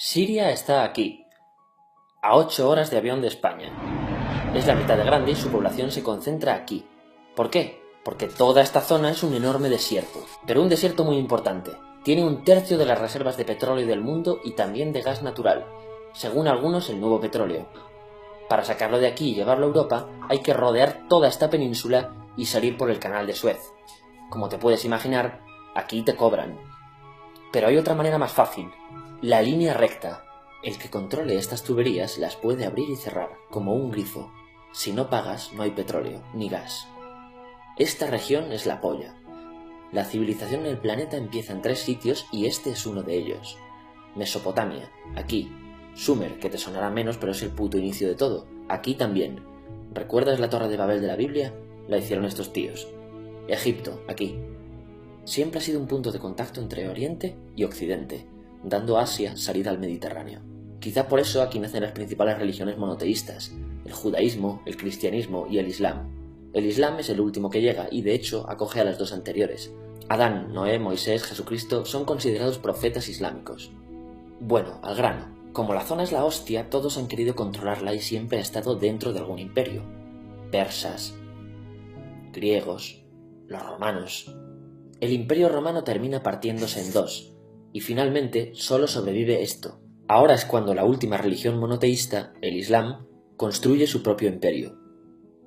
Siria está aquí, a 8 horas de avión de España. Es la mitad de grande y su población se concentra aquí. ¿Por qué? Porque toda esta zona es un enorme desierto, pero un desierto muy importante. Tiene 1/3 de las reservas de petróleo del mundo y también de gas natural, según algunos el nuevo petróleo. Para sacarlo de aquí y llevarlo a Europa, hay que rodear toda esta península y salir por el canal de Suez. Como te puedes imaginar, aquí te cobran. Pero hay otra manera más fácil, la línea recta. El que controle estas tuberías las puede abrir y cerrar, como un grifo. Si no pagas, no hay petróleo, ni gas. Esta región es la polla. La civilización en el planeta empieza en 3 sitios y este es uno de ellos. Mesopotamia, aquí. Sumer, que te sonará menos, pero es el puto inicio de todo. Aquí también. ¿Recuerdas la Torre de Babel de la Biblia? La hicieron estos tíos. Egipto, aquí. Siempre ha sido un punto de contacto entre Oriente y Occidente, dando a Asia salida al Mediterráneo. Quizá por eso aquí nacen las principales religiones monoteístas, el judaísmo, el cristianismo y el islam. El islam es el último que llega y de hecho acoge a las 2 anteriores. Adán, Noé, Moisés, Jesucristo son considerados profetas islámicos. Bueno, al grano. Como la zona es la hostia, todos han querido controlarla y siempre ha estado dentro de algún imperio. Persas, griegos, los romanos. El imperio romano termina partiéndose en 2, y finalmente solo sobrevive esto. Ahora es cuando la última religión monoteísta, el Islam, construye su propio imperio.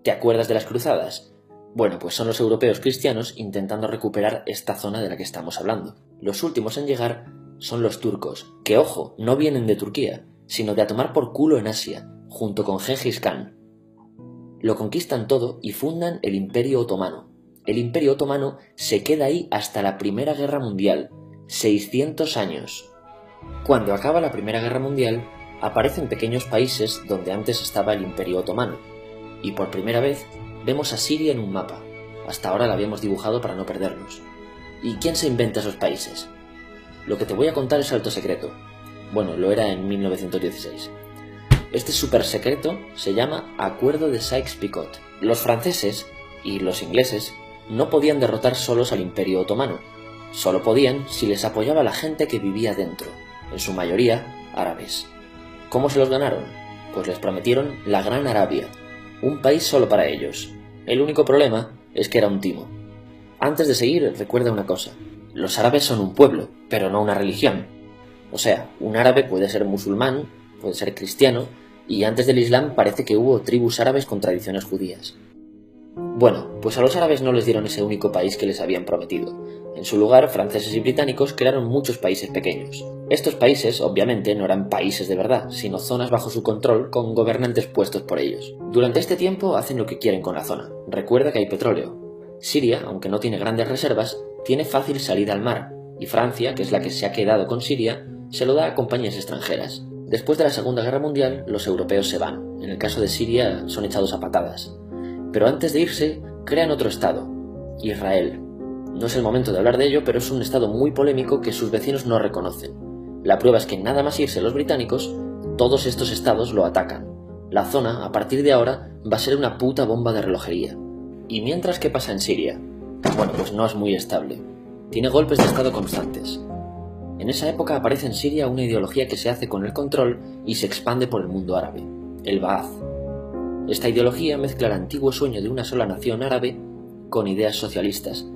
¿Te acuerdas de las cruzadas? Bueno, pues son los europeos cristianos intentando recuperar esta zona de la que estamos hablando. Los últimos en llegar son los turcos, que ojo, no vienen de Turquía, sino de a tomar por culo en Asia, junto con Gengis Khan. Lo conquistan todo y fundan el Imperio Otomano. El Imperio Otomano se queda ahí hasta la Primera Guerra Mundial, 600 años. Cuando acaba la Primera Guerra Mundial, aparecen pequeños países donde antes estaba el Imperio Otomano, y por primera vez vemos a Siria en un mapa. Hasta ahora la habíamos dibujado para no perdernos. ¿Y quién se inventa esos países? Lo que te voy a contar es alto secreto. Bueno, lo era en 1916. Este súper secreto se llama Acuerdo de Sykes-Picot. Los franceses y los ingleses no podían derrotar solos al Imperio Otomano. Solo podían si les apoyaba la gente que vivía dentro, en su mayoría árabes. ¿Cómo se los ganaron? Pues les prometieron la Gran Arabia, un país solo para ellos. El único problema es que era un timo. Antes de seguir, recuerda una cosa. Los árabes son un pueblo, pero no una religión. O sea, un árabe puede ser musulmán, puede ser cristiano, y antes del Islam parece que hubo tribus árabes con tradiciones judías. Bueno, pues a los árabes no les dieron ese único país que les habían prometido. En su lugar, franceses y británicos crearon muchos países pequeños. Estos países, obviamente, no eran países de verdad, sino zonas bajo su control con gobernantes puestos por ellos. Durante este tiempo hacen lo que quieren con la zona. Recuerda que hay petróleo. Siria, aunque no tiene grandes reservas, tiene fácil salida al mar, y Francia, que es la que se ha quedado con Siria, se lo da a compañías extranjeras. Después de la Segunda Guerra Mundial, los europeos se van. En el caso de Siria, son echados a patadas. Pero antes de irse, crean otro estado, Israel. No es el momento de hablar de ello, pero es un estado muy polémico que sus vecinos no reconocen. La prueba es que nada más irse los británicos, todos estos estados lo atacan. La zona, a partir de ahora, va a ser una puta bomba de relojería. ¿Y mientras qué pasa en Siria? Bueno, pues no es muy estable. Tiene golpes de estado constantes. En esa época aparece en Siria una ideología que se hace con el control y se expande por el mundo árabe, el Ba'ath. Esta ideología mezcla el antiguo sueño de una sola nación árabe con ideas socialistas.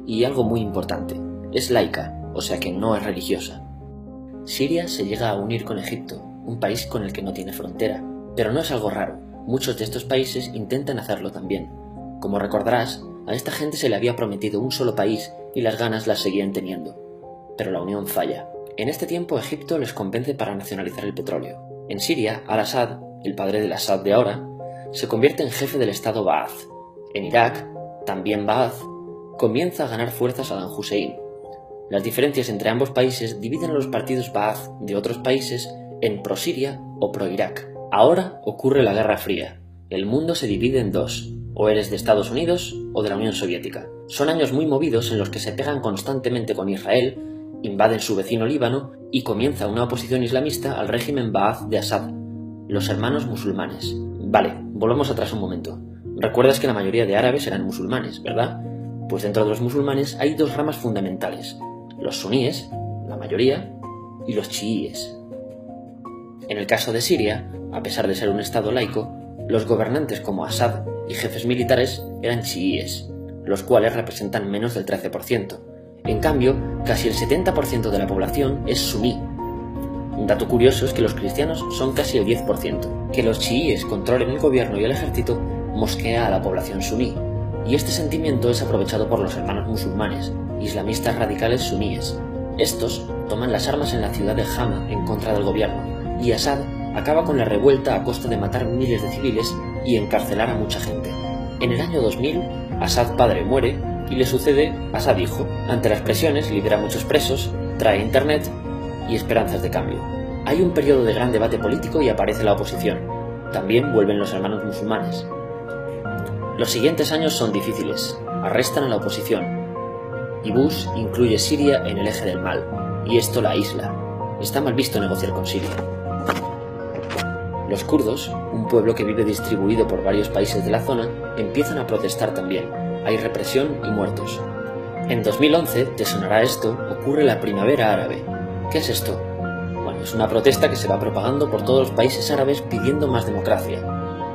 Y algo muy importante, es laica, o sea que no es religiosa. Siria se llega a unir con Egipto, un país con el que no tiene frontera. Pero no es algo raro, muchos de estos países intentan hacerlo también. Como recordarás, a esta gente se le había prometido un solo país y las ganas las seguían teniendo. Pero la unión falla. En este tiempo Egipto les convence para nacionalizar el petróleo. En Siria, Al-Assad, el padre del Assad de ahora, se convierte en jefe del estado Ba'ath. En Irak, también Ba'ath, comienza a ganar fuerza Saddam Hussein. Las diferencias entre ambos países dividen a los partidos Ba'ath de otros países en pro-Siria o pro-Irak. Ahora ocurre la Guerra Fría. El mundo se divide en 2. O eres de Estados Unidos o de la Unión Soviética. Son años muy movidos en los que se pegan constantemente con Israel, invaden su vecino Líbano y comienza una oposición islamista al régimen Ba'ath de Assad, los hermanos musulmanes. Vale, volvamos atrás un momento. Recuerdas que la mayoría de árabes eran musulmanes, ¿verdad? Pues dentro de los musulmanes hay 2 ramas fundamentales, los suníes, la mayoría, y los chiíes. En el caso de Siria, a pesar de ser un estado laico, los gobernantes como Assad y jefes militares eran chiíes, los cuales representan menos del 13%. En cambio, casi el 70% de la población es suní. Un dato curioso es que los cristianos son casi el 10%. Que los chiíes controlen el gobierno y el ejército mosquea a la población suní, y este sentimiento es aprovechado por los hermanos musulmanes, islamistas radicales suníes. Estos toman las armas en la ciudad de Hama en contra del gobierno, y Assad acaba con la revuelta a costa de matar miles de civiles y encarcelar a mucha gente. En el año 2000, Assad padre muere y le sucede Assad hijo. Ante las presiones libera a muchos presos, trae internet y esperanzas de cambio. Hay un periodo de gran debate político y aparece la oposición. También vuelven los hermanos musulmanes. Los siguientes años son difíciles. Arrestan a la oposición. Y Bush incluye Siria en el eje del mal, y esto la aísla. Está mal visto negociar con Siria. Los kurdos, un pueblo que vive distribuido por varios países de la zona, empiezan a protestar también. Hay represión y muertos. En 2011, te sonará esto, ocurre la Primavera Árabe. ¿Qué es esto? Bueno, es una protesta que se va propagando por todos los países árabes pidiendo más democracia.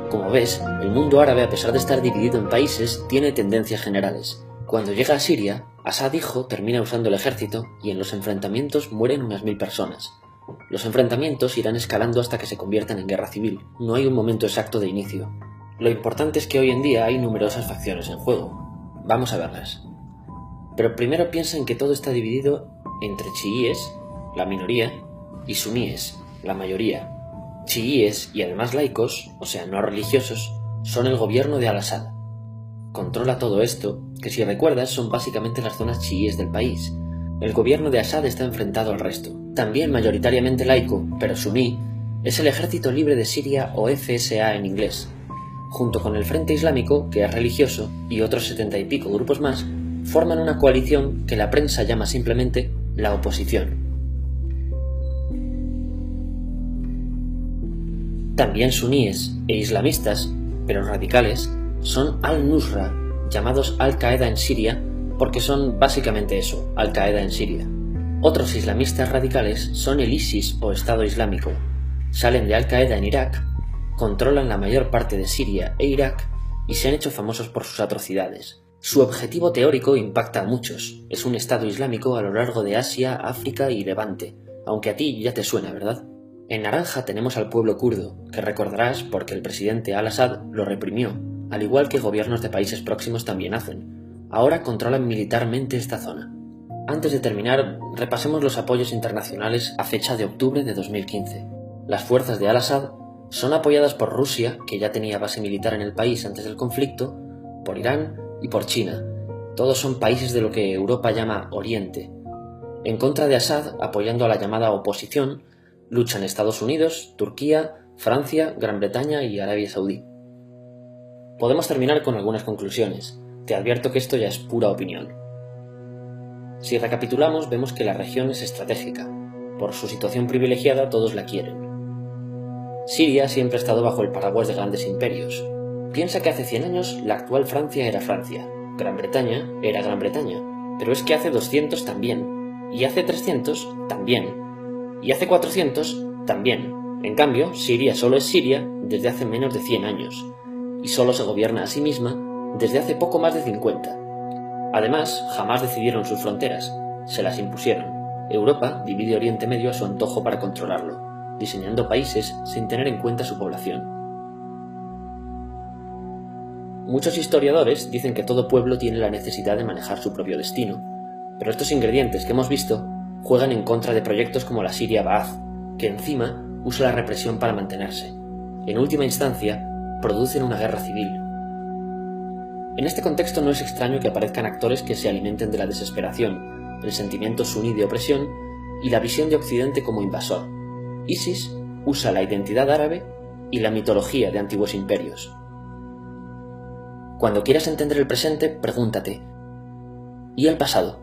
Como ves, el mundo árabe, a pesar de estar dividido en países, tiene tendencias generales. Cuando llega a Siria, Assad hijo termina usando el ejército y en los enfrentamientos mueren unas 1000 personas. Los enfrentamientos irán escalando hasta que se conviertan en guerra civil. No hay un momento exacto de inicio. Lo importante es que hoy en día hay numerosas facciones en juego. Vamos a verlas. Pero primero piensa en que todo está dividido entre chiíes, la minoría, y suníes, la mayoría. Chiíes y además laicos, o sea, no religiosos, son el gobierno de Al-Assad. Controla todo esto, que si recuerdas son básicamente las zonas chiíes del país. El gobierno de Assad está enfrentado al resto. También mayoritariamente laico, pero suní, es el Ejército Libre de Siria o FSA en inglés. Junto con el Frente Islámico, que es religioso, y otros 70 y pico grupos más, forman una coalición que la prensa llama simplemente la oposición. También suníes e islamistas, pero radicales, son Al-Nusra, llamados Al-Qaeda en Siria, porque son básicamente eso, Al-Qaeda en Siria. Otros islamistas radicales son el ISIS o Estado Islámico. Salen de Al-Qaeda en Irak, controlan la mayor parte de Siria e Irak y se han hecho famosos por sus atrocidades. Su objetivo teórico impacta a muchos. Es un Estado Islámico a lo largo de Asia, África y Levante, aunque a ti ya te suena, ¿verdad? En naranja tenemos al pueblo kurdo, que recordarás porque el presidente Al-Assad lo reprimió, al igual que gobiernos de países próximos también hacen. Ahora controlan militarmente esta zona. Antes de terminar, repasemos los apoyos internacionales a fecha de octubre de 2015. Las fuerzas de Al-Assad son apoyadas por Rusia, que ya tenía base militar en el país antes del conflicto, por Irán y por China. Todos son países de lo que Europa llama Oriente. En contra de Assad, apoyando a la llamada oposición, luchan Estados Unidos, Turquía, Francia, Gran Bretaña y Arabia Saudí. Podemos terminar con algunas conclusiones. Te advierto que esto ya es pura opinión. Si recapitulamos, vemos que la región es estratégica. Por su situación privilegiada, todos la quieren. Siria siempre ha estado bajo el paraguas de grandes imperios. Piensa que hace 100 años la actual Francia era Francia, Gran Bretaña era Gran Bretaña, pero es que hace 200 también, y hace 300 también, y hace 400 también. En cambio, Siria solo es Siria desde hace menos de 100 años, y solo se gobierna a sí misma desde hace poco más de 50. Además, jamás decidieron sus fronteras, se las impusieron. Europa divide Oriente Medio a su antojo para controlarlo, diseñando países sin tener en cuenta su población. Muchos historiadores dicen que todo pueblo tiene la necesidad de manejar su propio destino, pero estos ingredientes que hemos visto juegan en contra de proyectos como la Siria Ba'ath, que encima usa la represión para mantenerse. En última instancia, producen una guerra civil. En este contexto no es extraño que aparezcan actores que se alimenten de la desesperación, el sentimiento suní de opresión y la visión de Occidente como invasor. ISIS usa la identidad árabe y la mitología de antiguos imperios. Cuando quieras entender el presente, pregúntate, ¿y el pasado?